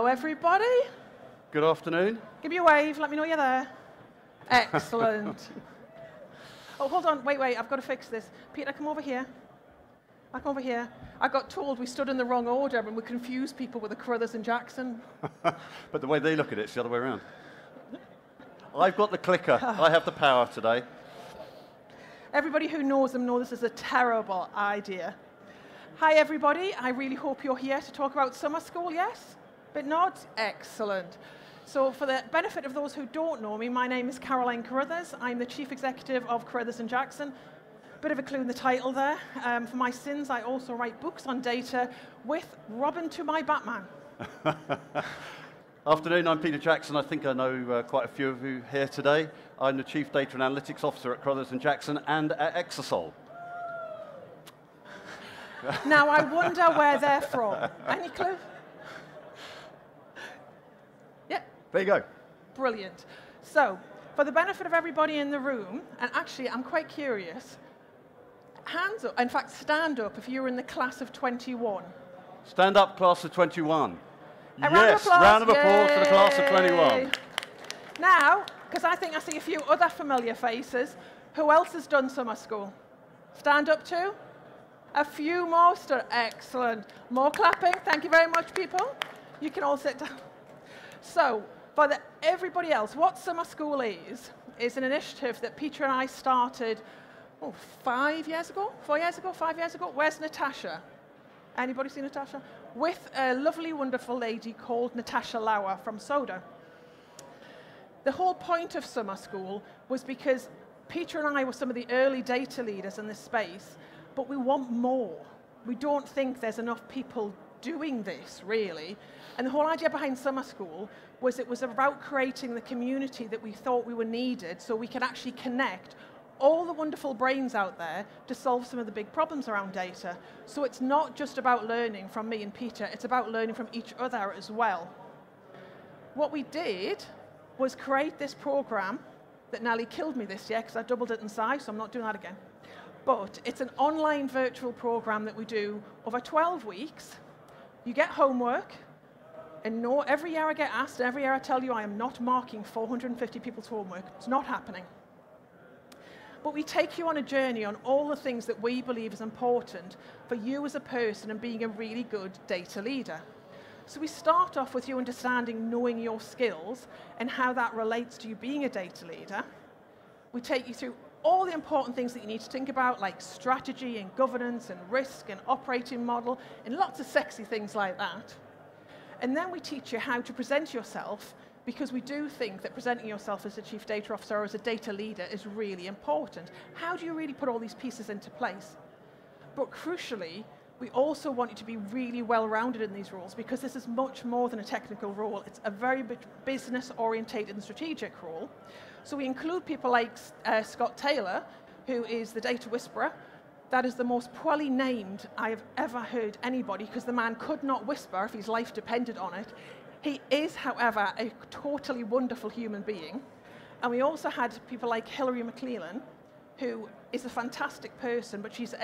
everybody. Good afternoon. Give me a wave, let me know you're there. Excellent. Oh, hold on, wait, I've got to fix this. Peter, come over here. Back over here. I got told we stood in the wrong order and we confused people with the Carruthers and Jackson. But the way they look at it, it's the other way around. I've got the clicker. I have the power today. Everybody who knows them know this is a terrible idea. Hi, everybody. I really hope you're here to talk about summer school, yes? Bit nods? Excellent. So for the benefit of those who don't know me, my name is Carruthers. I'm the Chief Executive of Carruthers and Jackson. Bit of a clue in the title there. For my sins, I also write books on data with Robin to my Batman. Afternoon, I'm Peter Jackson. I think I know quite a few of you here today. I'm the Chief Data and Analytics Officer at Carruthers and Jackson and at Exasol. Now, I wonder where they're from. Any clue? Yeah. There you go. Brilliant. So, for the benefit of everybody in the room, and actually, I'm quite curious, hands up, in fact, stand up if you're in the class of 21. Stand up, class of 21. A Yes, round of applause for the class of 21. Now, because I think I see a few other familiar faces, who else has done summer school? Stand up too? A few more. Excellent. More clapping. Thank you very much, people. You can all sit down. So, for everybody else, what summer school is an initiative that Peter and I started 5 years ago? 4 years ago? 5 years ago? Where's Natasha? Anybody see Natasha? With a lovely, wonderful lady called Natasha Lauer from Soda. The whole point of summer school was because Peter and I were some of the early data leaders in this space, but we want more. We don't think there's enough people doing this, really. And the whole idea behind summer school was it was about creating the community that we thought we were needed so we could actually connect all the wonderful brains out there to solve some of the big problems around data. So it's not just about learning from me and Peter, it's about learning from each other as well. What we did was create this program that nearly killed me this year because I doubled it in size, so I'm not doing that again. But it's an online virtual program that we do over 12 weeks. You get homework, and every year I get asked, and every year I tell you I am not marking 450 people's homework. It's not happening. But we take you on a journey on all the things that we believe is important for you as a person and being a really good data leader. So we start off with you understanding, knowing your skills and how that relates to you being a data leader. We take you through all the important things that you need to think about, like strategy and governance and risk and operating model and lots of sexy things like that. And then we teach you how to present yourself, because we do think that presenting yourself as a chief data officer or as a data leader is really important. How do you really put all these pieces into place? But crucially, we also want you to be really well-rounded in these roles, because this is much more than a technical role. It's a very business-orientated and strategic role. So we include people like Scott Taylor, who is the data whisperer. That is the most poorly named I have ever heard anybody, because the man could not whisper if his life depended on it. He is, however, a totally wonderful human being. And we also had people like Hilary McClellan, who is a fantastic person, but she's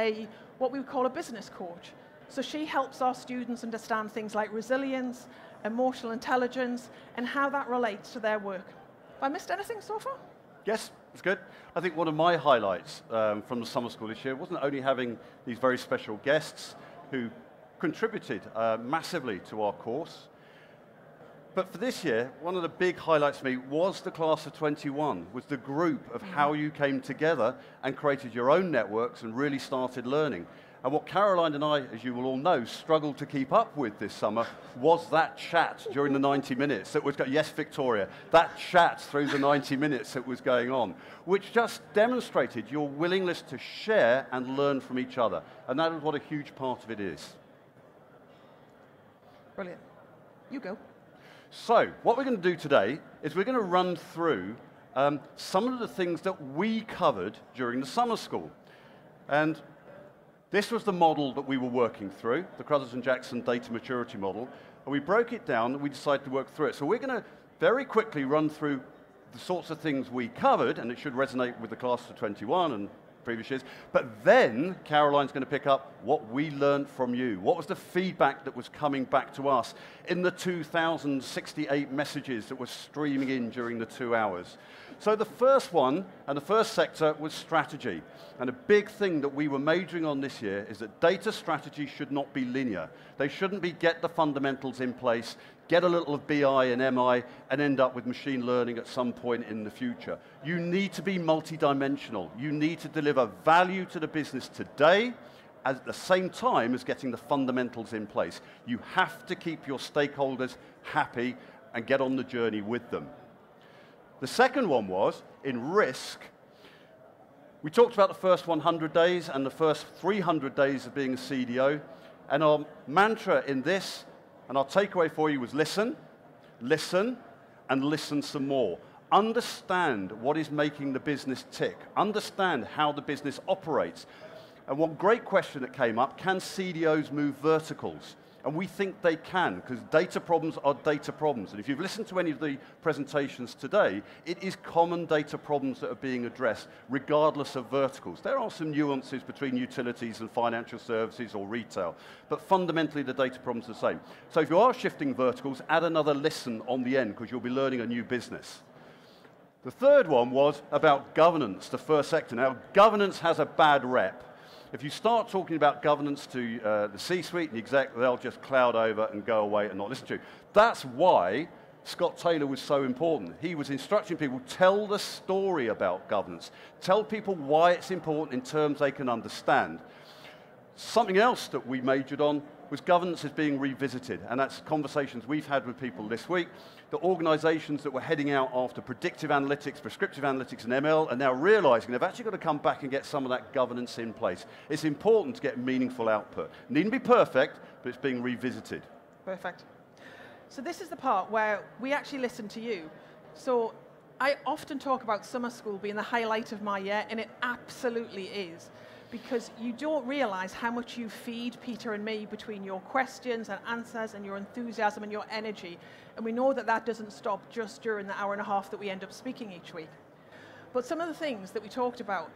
what we would call a business coach. So she helps our students understand things like resilience, emotional intelligence, and how that relates to their work. Have I missed anything so far? Yes, it's good. I think one of my highlights from the summer school this year wasn't only having these very special guests who contributed massively to our course, but for this year, one of the big highlights for me was the class of 21, was the group of how you came together and created your own networks and really started learning. And what Caroline and I, as you will all know, struggled to keep up with this summer was that chat during the 90 minutes that was going, yes, Victoria, that chat through the 90 minutes that was going on, which just demonstrated your willingness to share and learn from each other. And that is what a huge part of it is. Brilliant. You go. So, what we're going to do today is we're going to run through some of the things that we covered during the summer school. And this was the model that we were working through, the Carruthers and Jackson data maturity model. And we broke it down and we decided to work through it. So we're going to very quickly run through the sorts of things we covered, and it should resonate with the class of 21 and previous years. But then Caroline's going to pick up what we learned from you. What was the feedback that was coming back to us in the 2,068 messages that were streaming in during the 2 hours? So the first one, and the first sector, was strategy. And a big thing that we were majoring on this year is that data strategy should not be linear. They shouldn't be get the fundamentals in place, get a little of BI and MI, and end up with machine learning at some point in the future. You need to be multidimensional. You need to deliver value to the business today at the same time as getting the fundamentals in place. You have to keep your stakeholders happy and get on the journey with them. The second one was, in risk, we talked about the first 100 days and the first 300 days of being a CDO, and our mantra in this, and our takeaway for you was listen, listen, and listen some more. Understand what is making the business tick. Understand how the business operates. And one great question that came up, can CDOs move verticals? And we think they can, because data problems are data problems. And if you've listened to any of the presentations today, it is common data problems that are being addressed, regardless of verticals. There are some nuances between utilities and financial services or retail, but fundamentally the data problems are the same. So if you are shifting verticals, add another listen on the end, because you'll be learning a new business. The third one was about governance, the first sector. Now, governance has a bad rep. If you start talking about governance to the C-suite and the exec, they'll just cloud over and go away and not listen to you. That's why Scott Taylor was so important. He was instructing people, tell the story about governance. Tell people why it's important in terms they can understand. Something else that we majored on was governance is being revisited, and that's conversations we've had with people this week. The organizations that were heading out after predictive analytics, prescriptive analytics, and ML are now realizing they've actually got to come back and get some of that governance in place. It's important to get meaningful output. It needn't be perfect, but it's being revisited. Perfect. So this is the part where we actually listen to you. So I often talk about summer school being the highlight of my year, and it absolutely is. Because you don't realize how much you feed Peter and me between your questions and answers and your enthusiasm and your energy. And we know that that doesn't stop just during the hour and a half that we end up speaking each week. But some of the things that we talked about,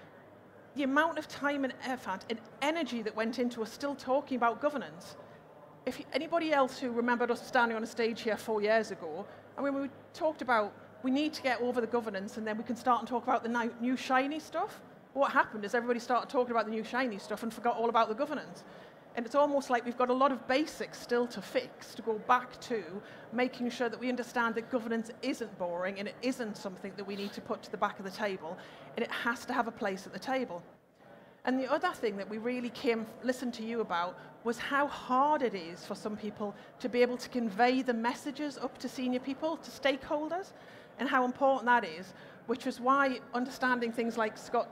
the amount of time and effort and energy that went into us still talking about governance. If anybody else who remembered us standing on a stage here 4 years ago, and when we talked about we need to get over the governance and then we can start and talk about the new shiny stuff, what happened is everybody started talking about the new shiny stuff and forgot all about the governance. And it's almost like we've got a lot of basics still to fix, to go back to making sure that we understand that governance isn't boring and it isn't something that we need to put to the back of the table, and it has to have a place at the table. And the other thing that we really listened to you about was how hard it is for some people to be able to convey the messages up to senior people, to stakeholders, and how important that is, which is why understanding things like Scott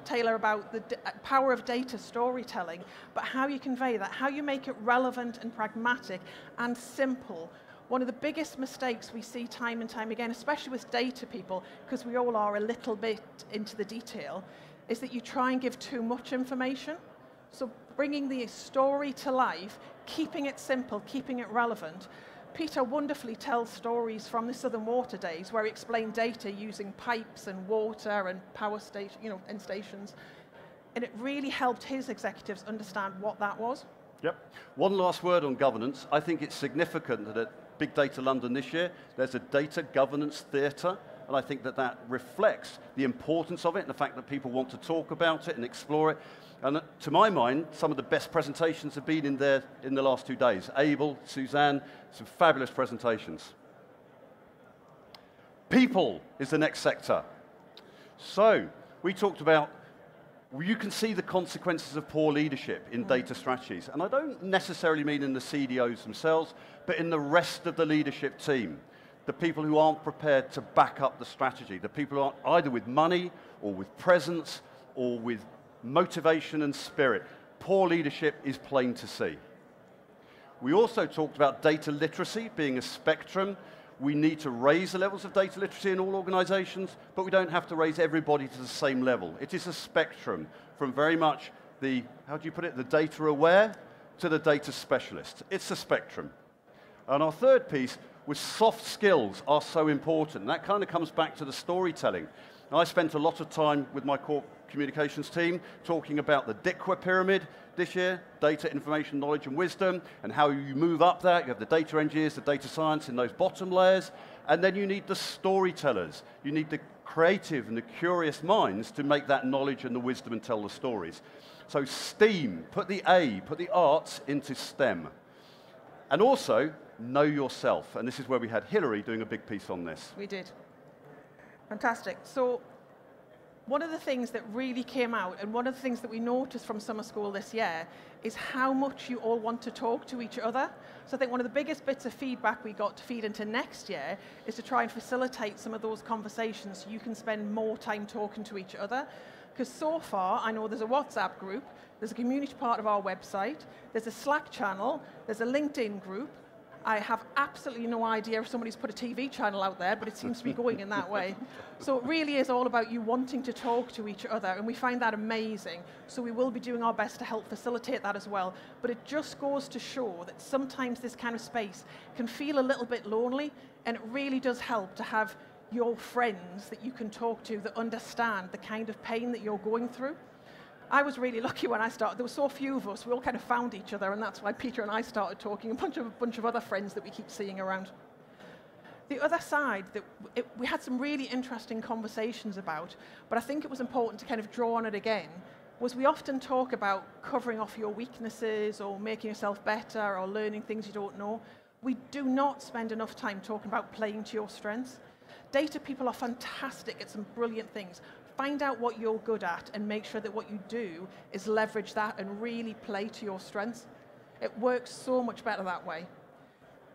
Taylor about the power of data storytelling, but how you convey that, how you make it relevant and pragmatic and simple. One of the biggest mistakes we see time and time again, especially with data people, because we all are a little bit into the detail, is that you try and give too much information. So bringing the story to life, keeping it simple, keeping it relevant. Peter wonderfully tells stories from the Southern Water days where he explained data using pipes and water and power station, and stations. And it really helped his executives understand what that was. Yep. One last word on governance. I think it's significant that at Big Data London this year, there's a data governance theatre, and I think that that reflects the importance of it and the fact that people want to talk about it and explore it. And to my mind, some of the best presentations have been in there in the last 2 days. Abel, Suzanne, some fabulous presentations. People is the next sector. So we talked about, you can see the consequences of poor leadership in data strategies. And I don't necessarily mean in the CDOs themselves, but in the rest of the leadership team. The people who aren't prepared to back up the strategy. The people who aren't either with money or with presence or with motivation and spirit. Poor leadership is plain to see. We also talked about data literacy being a spectrum. We need to raise the levels of data literacy in all organizations, but we don't have to raise everybody to the same level. It is a spectrum from very much the, how do you put it, the data aware to the data specialist. It's a spectrum. And our third piece was soft skills are so important. And that kind of comes back to the storytelling. And I spent a lot of time with my communications team, talking about the DICWA pyramid this year, data, information, knowledge, and wisdom, and how you move up that. You have the data engineers, the data science in those bottom layers, and then you need the storytellers. You need the creative and the curious minds to make that knowledge and the wisdom and tell the stories. So STEAM, put the A, put the arts into STEM. And also, know yourself. And this is where we had Hillary doing a big piece on this. We did. Fantastic. So one of the things that really came out, and one of the things that we noticed from summer school this year, is how much you all want to talk to each other. So I think one of the biggest bits of feedback we got to feed into next year is to try and facilitate some of those conversations so you can spend more time talking to each other. Because so far, I know there's a WhatsApp group, there's a community part of our website, there's a Slack channel, there's a LinkedIn group. I have absolutely no idea if somebody's put a TV channel out there, but it seems to be going in that way. So it really is all about you wanting to talk to each other, and we find that amazing. So we will be doing our best to help facilitate that as well. But it just goes to show that sometimes this kind of space can feel a little bit lonely, and it really does help to have your friends that you can talk to that understand the kind of pain that you're going through. I was really lucky when I started. There were so few of us, we all kind of found each other, and that's why Peter and I started talking, a bunch of other friends that we keep seeing around. The other side that we had some really interesting conversations about, but I think it was important to kind of draw on it again, was we often talk about covering off your weaknesses or making yourself better or learning things you don't know. We do not spend enough time talking about playing to your strengths. Data people are fantastic at some brilliant things. Find out what you're good at and make sure that what you do is leverage that and really play to your strengths. It works so much better that way.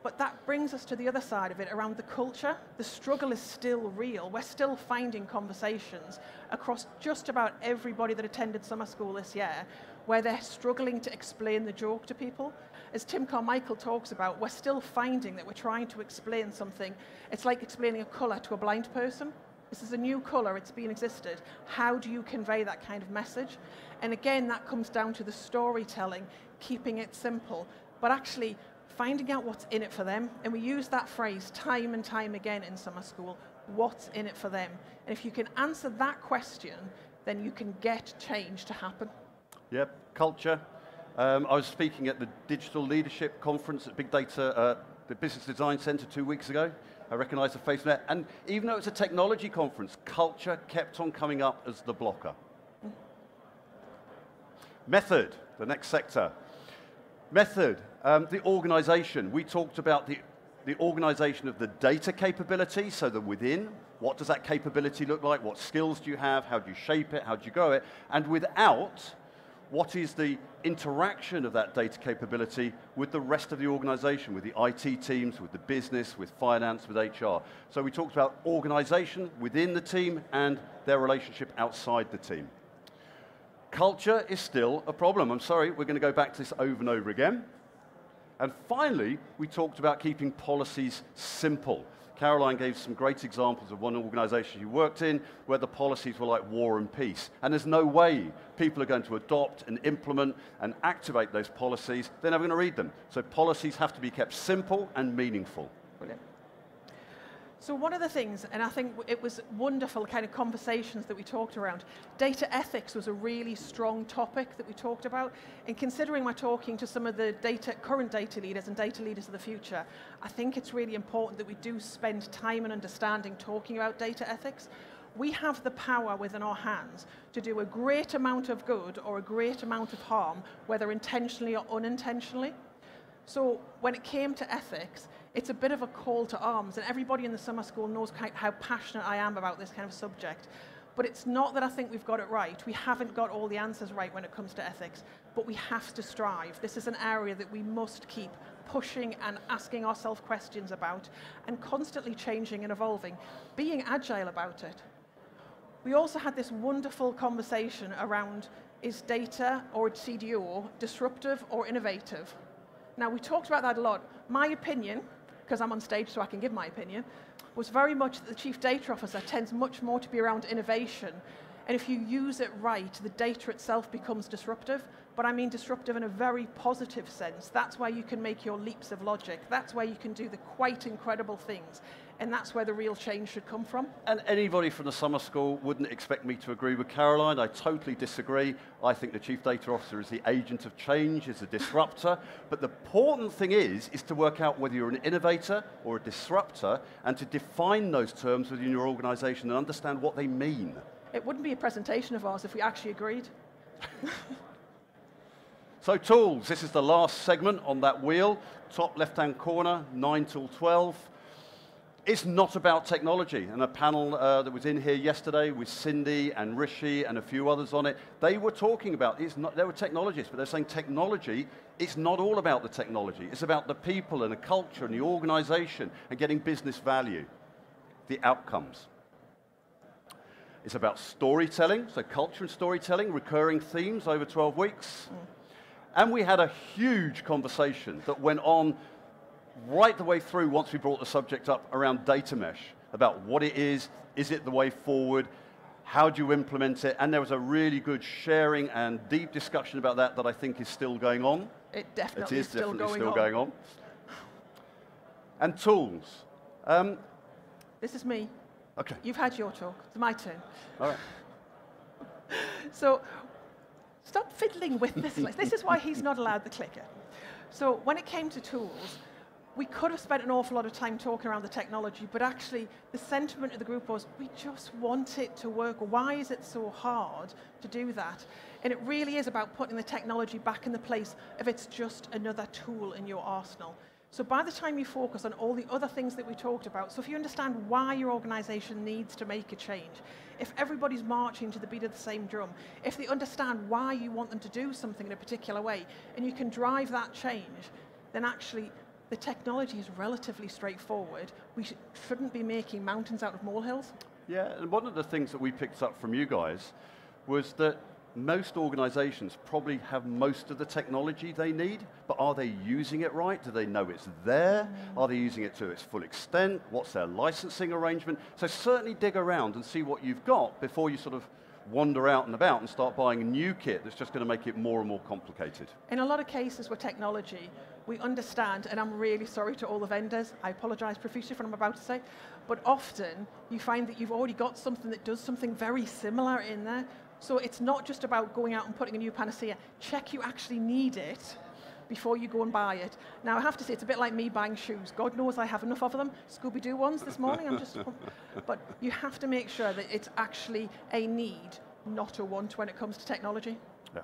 But that brings us to the other side of it, around the culture. The struggle is still real. We're still finding conversations across just about everybody that attended summer school this year where they're struggling to explain the joke to people. As Tim Carmichael talks about, we're still finding that we're trying to explain something. It's like explaining a colour to a blind person. This is a new colour, it's been existed. How do you convey that kind of message? And again, that comes down to the storytelling, keeping it simple, but actually finding out what's in it for them. And we use that phrase time and time again in summer school, what's in it for them? And if you can answer that question, then you can get change to happen. Yep, culture. I was speaking at the Digital Leadership Conference at Big Data, the Business Design Center 2 weeks ago. I recognise the face there. And even though it's a technology conference, culture kept on coming up as the blocker. Method, the next sector. Method, the organisation. We talked about the organisation of the data capability, so the within. What does that capability look like? What skills do you have? How do you shape it? How do you grow it? And without, what is the interaction of that data capability with the rest of the organization, with the IT teams, with the business, with finance, with HR? So we talked about organization within the team and their relationship outside the team. Culture is still a problem. I'm sorry, we're going to go back to this over and over again. And finally, we talked about keeping policies simple. Caroline gave some great examples of one organization she worked in where the policies were like war and peace. And there's no way people are going to adopt and implement and activate those policies. They're never going to read them. So policies have to be kept simple and meaningful. Brilliant. So one of the things, and I think it was wonderful kind of conversations that we talked around, data ethics was a really strong topic that we talked about. And considering we're talking to some of the current data leaders and data leaders of the future, I think it's really important that we do spend time and understanding talking about data ethics. We have the power within our hands to do a great amount of good or a great amount of harm, whether intentionally or unintentionally. So when it came to ethics, it's a bit of a call to arms, and everybody in the summer school knows how passionate I am about this kind of subject. But it's not that I think we've got it right. We haven't got all the answers right when it comes to ethics, but we have to strive. This is an area that we must keep pushing and asking ourselves questions about, and constantly changing and evolving, being agile about it. We also had this wonderful conversation around, is data or CDO disruptive or innovative? Now, we talked about that a lot. My opinion, because I'm on stage so I can give my opinion, was very much that the Chief Data Officer tends much more to be around innovation. And if you use it right, the data itself becomes disruptive. but I mean disruptive in a very positive sense. That's where you can make your leaps of logic. That's where you can do the quite incredible things. And that's where the real change should come from. And anybody from the summer school wouldn't expect me to agree with Caroline. I totally disagree. I think the Chief Data Officer is the agent of change, is a disruptor. But the important thing is to work out whether you're an innovator or a disruptor and to define those terms within your organization and understand what they mean. It wouldn't be a presentation of ours if we actually agreed. So tools, this is the last segment on that wheel. Top left-hand corner, 9 till 12. It's not about technology, and a panel that was in here yesterday with Cindy and Rishi and a few others on it, they were talking about, they were technologists, but they're saying technology, it's not all about the technology. It's about the people and the culture and the organization and getting business value, the outcomes. It's about storytelling, so culture and storytelling, recurring themes over 12 weeks. And we had a huge conversation that went on right the way through once we brought the subject up around data mesh, about what it is it the way forward, how do you implement it, and there was a really good sharing and deep discussion about that I think is still going on. It definitely is still definitely going on. And tools. This is me. Okay. You've had your talk. It's my turn. All right. So stop fiddling with this. This is why he's not allowed the clicker. So when it came to tools, we could have spent an awful lot of time talking around the technology, but actually the sentiment of the group was, we just want it to work. Why is it so hard to do that? And it really is about putting the technology back in the place of it's just another tool in your arsenal. So by the time you focus on all the other things that we talked about, so if you understand why your organization needs to make a change, if everybody's marching to the beat of the same drum, if they understand why you want them to do something in a particular way, and you can drive that change, then actually the technology is relatively straightforward. We shouldn't be making mountains out of molehills. Yeah, and one of the things that we picked up from you guys was that most organizations probably have most of the technology they need, but are they using it right? Do they know it's there? Are they using it to its full extent? What's their licensing arrangement? So certainly dig around and see what you've got before you sort of wander out and about and start buying a new kit that's just going to make it more and more complicated. In a lot of cases with technology, we understand, and I'm really sorry to all the vendors, I apologize profusely for what I'm about to say, but often you find that you've already got something that does something very similar in there. So it's not just about going out and putting a new panacea. Check you actually need it before you go and buy it. Now I have to say, it's a bit like me buying shoes. God knows I have enough of them. Scooby-Doo ones this morning, but you have to make sure that it's actually a need, not a want when it comes to technology. Yeah.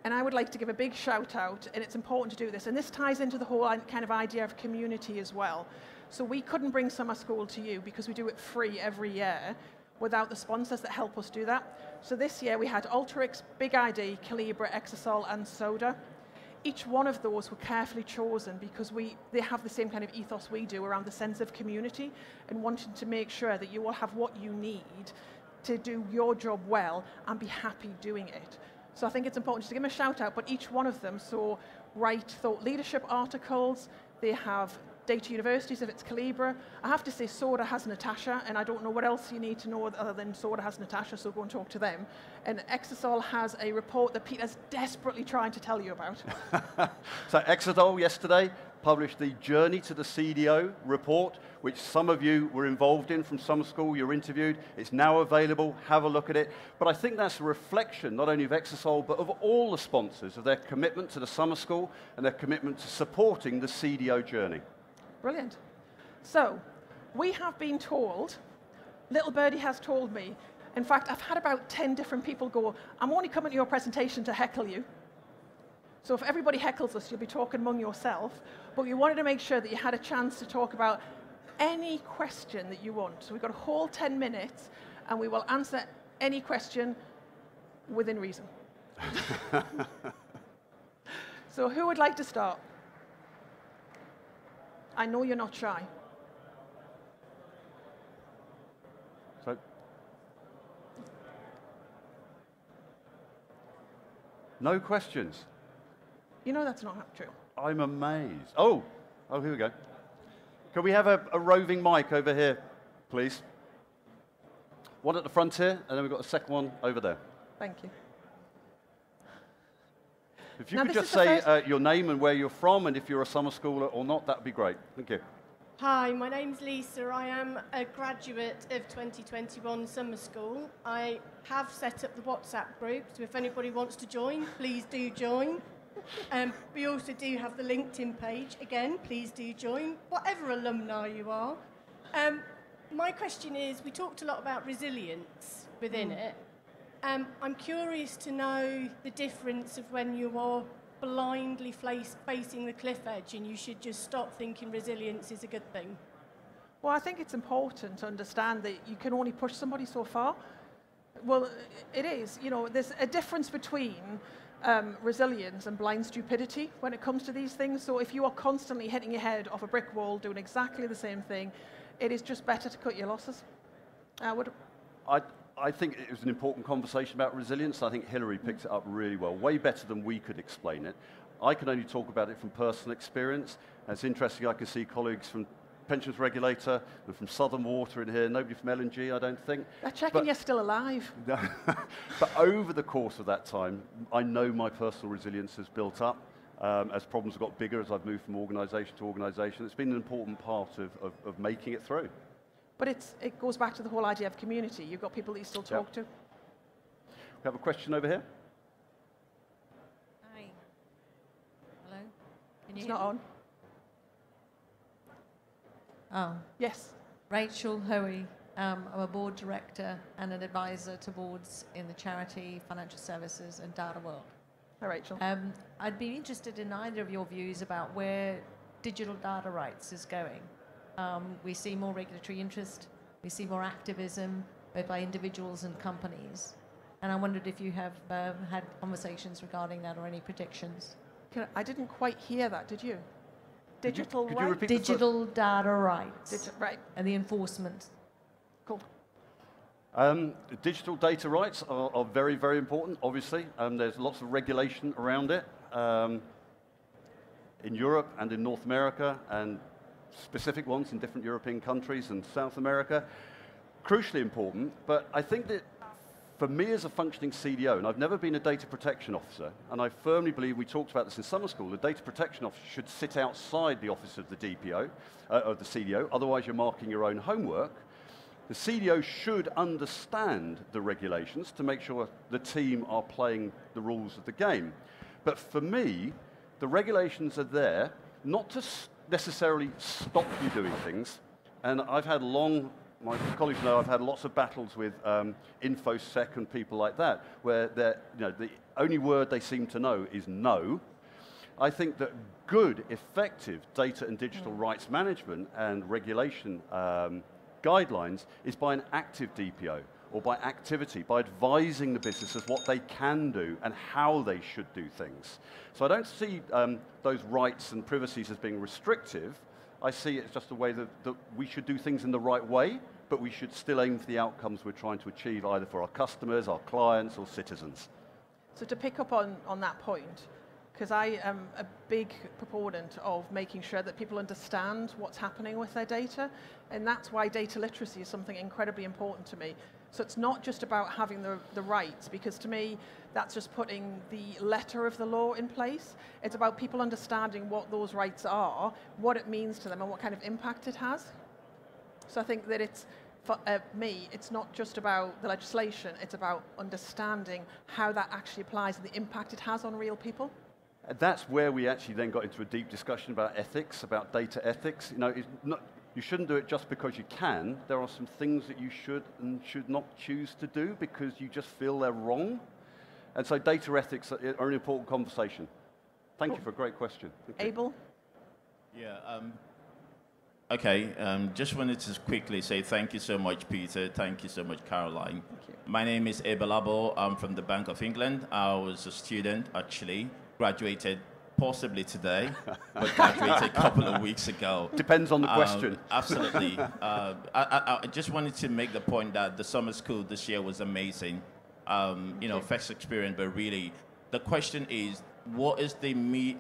And I would like to give a big shout out, and it's important to do this, and this ties into the whole kind of idea of community as well. So we couldn't bring summer school to you because we do it free every year without the sponsors that help us do that. So this year we had Alteryx, Big ID, Calibra, Exasol, and Soda. Each one of those were carefully chosen because they have the same kind of ethos we do around the sense of community and wanting to make sure that you will have what you need to do your job well and be happy doing it. So I think it's important to give them a shout out, but each one of them write thought leadership articles. They have data universities if it's Calibra. I have to say Soda has Natasha, and I don't know what else you need to know other than Soda has Natasha, so go and talk to them. And Exasol has a report that Peter's desperately trying to tell you about. So Exasol yesterday published the Journey to the CDO report, which some of you were involved in from summer school, you're interviewed. It's now available, have a look at it. But I think that's a reflection not only of Exasol, but of all the sponsors, of their commitment to the summer school and their commitment to supporting the CDO journey. Brilliant. So, we have been told, little birdie has told me, in fact, I've had about 10 different people go, I'm only coming to your presentation to heckle you. So if everybody heckles us, you'll be talking among yourself. But we wanted to make sure that you had a chance to talk about any question that you want. So we've got a whole 10 minutes, and we will answer any question within reason. So who would like to start? I know you're not shy. So, no questions. You know that's not true. I'm amazed. Oh, here we go. Can we have a roving mic over here, please? One at the front here, and then we've got a second one over there. Thank you. If you Now, could this just is the say first- your name and where you're from, and if you're a summer schooler or not, that would be great. Thank you. Hi, my name's Lisa. I am a graduate of 2021 summer school. I have set up the WhatsApp group, so if anybody wants to join, please do join. We also do have the LinkedIn page. Again, please do join, whatever alumni you are. My question is, we talked a lot about resilience within it. I'm curious to know the difference of when you are blindly facing the cliff edge and you should just stop thinking resilience is a good thing. Well, I think it's important to understand that you can only push somebody so far. Well, it is. You know, there's a difference between resilience and blind stupidity when it comes to these things. So if you are constantly hitting your head off a brick wall doing exactly the same thing, it is just better to cut your losses. I think it was an important conversation about resilience. I think Hillary picked it up really well, way better than we could explain it. I can only talk about it from personal experience. And it's interesting, I can see colleagues from Pensions Regulator and from Southern Water in here, nobody from L&G, I don't think. They're checking you're still alive. But over the course of that time, I know my personal resilience has built up. As problems have got bigger, as I've moved from organisation to organisation, it's been an important part of making it through. But it goes back to the whole idea of community. You've got people that you still talk to. We have a question over here. Hi. Hello? Can you It's hear not me? on. Oh. Yes. Rachel Hoey. I'm a board director and an advisor to boards in the charity, financial services and data world. Hi, Rachel. I'd be interested in either of your views about where digital data rights is going. We see more regulatory interest, we see more activism, both by individuals and companies. And I wondered if you have had conversations regarding that or any predictions. I didn't quite hear that, did you? Digital Could you rights? repeat the first- Digital data rights Right, and the enforcement. cool. Digital data rights are very, very important, obviously. There's lots of regulation around it in Europe and in North America, and specific ones in different European countries and South America. Crucially important, but I think that for me as a functioning CDO, and I've never been a data protection officer, and I firmly believe, we talked about this in summer school, the data protection officer should sit outside the office of the DPO, of the CDO, otherwise you're marking your own homework. The CDO should understand the regulations to make sure the team are playing the rules of the game. But for me, the regulations are there not to necessarily stop you doing things. And I've had my colleagues know I've had lots of battles with InfoSec and people like that, where the only word they seem to know is no. I think that good, effective data and digital rights management and regulation guidelines is by an active DPO, or by activity, by advising the business of what they can do and how they should do things. So I don't see those rights and privacies as being restrictive. I see it as just a way that we should do things in the right way, but we should still aim for the outcomes we're trying to achieve, either for our customers, our clients, or citizens. So to pick up on that point, because I am a big proponent of making sure that people understand what's happening with their data, and that's why data literacy is something incredibly important to me. So it's not just about having the rights, because to me, that's just putting the letter of the law in place. It's about people understanding what those rights are, what it means to them, and what kind of impact it has. So I think that it's, for me, it's not just about the legislation, it's about understanding how that actually applies and the impact it has on real people. That's where we actually then got into a deep discussion about ethics, about data ethics. You shouldn't do it just because you can. There are some things that you should and should not choose to do because you just feel they're wrong. And so data ethics are an important conversation. Thank you for a great question. Abel? Yeah. Okay, just wanted to quickly say thank you so much, Peter. Thank you so much, Caroline. Thank you. My name is Abel Abo. I'm from the Bank of England. I was a student, actually. Graduated possibly today, but graduated a couple of weeks ago. Depends on the question. Absolutely. I just wanted to make the point that the summer school this year was amazing. First experience, but really, the question is, what is the medium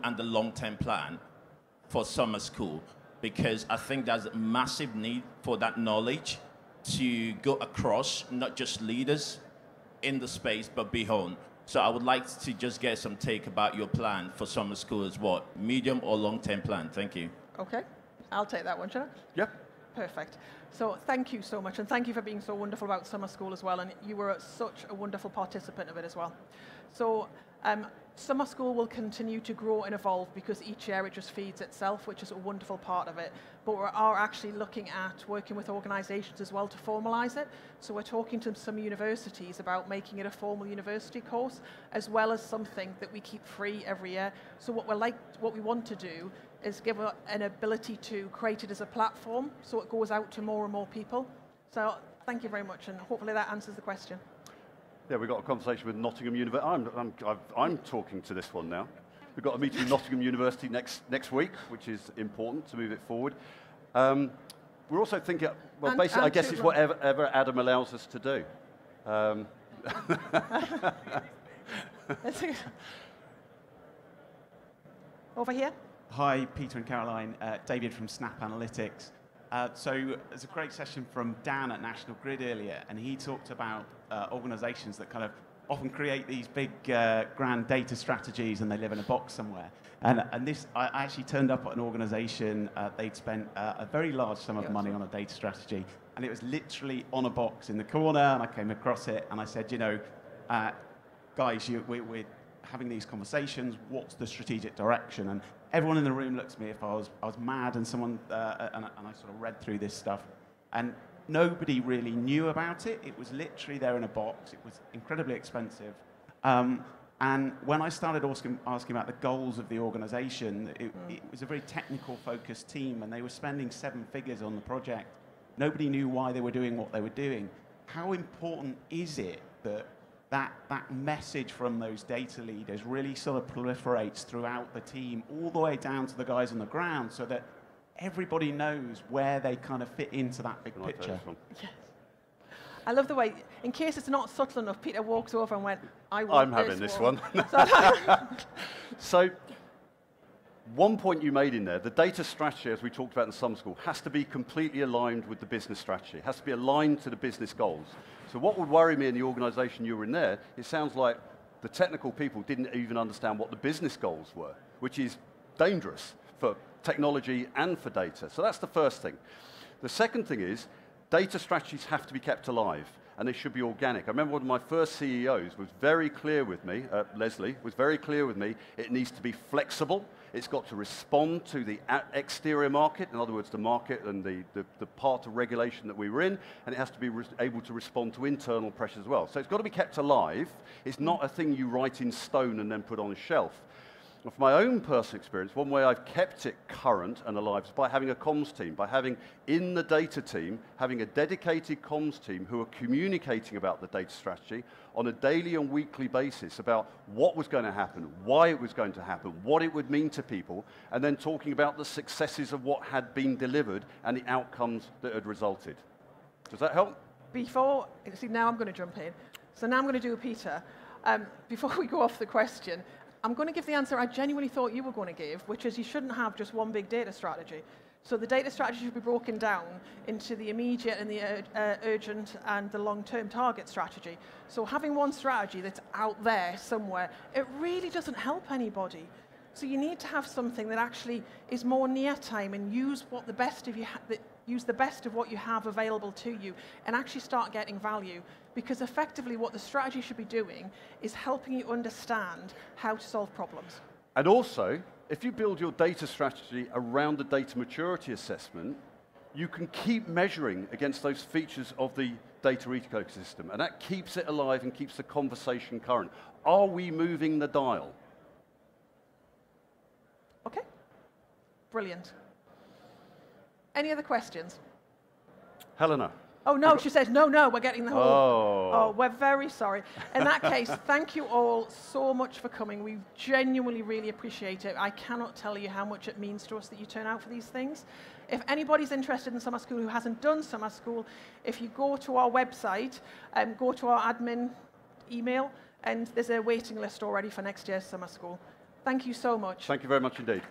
and the long-term plan for summer school? Because I think there's a massive need for that knowledge to go across, not just leaders in the space, but beyond. So I would like to just get some take about your plan for summer school as what? Medium or long-term plan? Thank you. Okay, I'll take that one, shall I? Yep. Perfect. So thank you so much, and thank you for being so wonderful about summer school as well, and you were such a wonderful participant of it as well. So summer school will continue to grow and evolve because each year it just feeds itself, which is a wonderful part of it. But we are actually looking at working with organisations as well to formalise it. So we're talking to some universities about making it a formal university course, as well as something that we keep free every year. So what we want to do is give an ability to create it as a platform so it goes out to more and more people. So thank you very much, and hopefully that answers the question. Yeah, we've got a conversation with Nottingham University. I'm talking to this one now. We've got a meeting with Nottingham University next week, which is important to move it forward. We're also thinking, well, basically, I guess it's whatever Adam allows us to do. Over here. Hi, Peter and Caroline. David from Snap Analytics. So there's a great session from Dan at National Grid earlier, and he talked about organisations that kind of often create these big grand data strategies and they live in a box somewhere. And this, I actually turned up at an organisation, they'd spent a very large sum of money on a data strategy, and it was literally on a box in the corner, and I came across it and I said, you know, guys, we're having these conversations, what's the strategic direction? And everyone in the room looked at me if I was mad, and someone and I sort of read through this stuff, and nobody really knew about it. It was literally there in a box. It was incredibly expensive. And when I started asking about the goals of the organisation, it was a very technical focused team, and they were spending 7 figures on the project. Nobody knew why they were doing what they were doing. How important is it that message from those data leaders really sort of proliferates throughout the team, all the way down to the guys on the ground, so that everybody knows where they kind of fit into that big picture? Yes. I love the way, in case it's not subtle enough, Peter walks over and went, I'm having this one. So, one point you made in there, the data strategy, as we talked about in summer school, has to be completely aligned with the business strategy. It has to be aligned to the business goals. So what would worry me in the organisation you were in there, it sounds like the technical people didn't even understand what the business goals were, which is dangerous for technology and for data. So that's the first thing. The second thing is, data strategies have to be kept alive, and they should be organic. I remember one of my first CEOs was very clear with me, Leslie, was very clear with me, it needs to be flexible, it's got to respond to the exterior market, in other words, the market and the part of regulation that we were in, and it has to be able to respond to internal pressures as well. So it's got to be kept alive. It's not a thing you write in stone and then put on a shelf. From my own personal experience, one way I've kept it current and alive is by having a comms team, by having in the data team, having a dedicated comms team who are communicating about the data strategy on a daily and weekly basis about what was going to happen, why it was going to happen, what it would mean to people, and then talking about the successes of what had been delivered and the outcomes that had resulted. Does that help? See, now I'm going to jump in. So now I'm going to do a Peter. Before we go off the question, I'm going to give the answer I genuinely thought you were going to give, which is you shouldn't have just one big data strategy. So the data strategy should be broken down into the immediate and the urgent and the long-term target strategy. So having one strategy that's out there somewhere, it really doesn't help anybody. So you need to have something that actually is more near time and use what the best of use the best of what you have available to you and actually start getting value. Because effectively what the strategy should be doing is helping you understand how to solve problems. And also, if you build your data strategy around the data maturity assessment, you can keep measuring against those features of the data ecosystem, and that keeps it alive and keeps the conversation current. Are we moving the dial? Okay, brilliant. Any other questions? Helena. Oh, no, she says, no, we're getting the whole... Oh, we're very sorry. In that case, thank you all so much for coming. We genuinely really appreciate it. I cannot tell you how much it means to us that you turn out for these things. If anybody's interested in summer school who hasn't done summer school, if you go to our website, go to our admin email, and there's a waiting list already for next year's summer school. Thank you so much. Thank you very much indeed.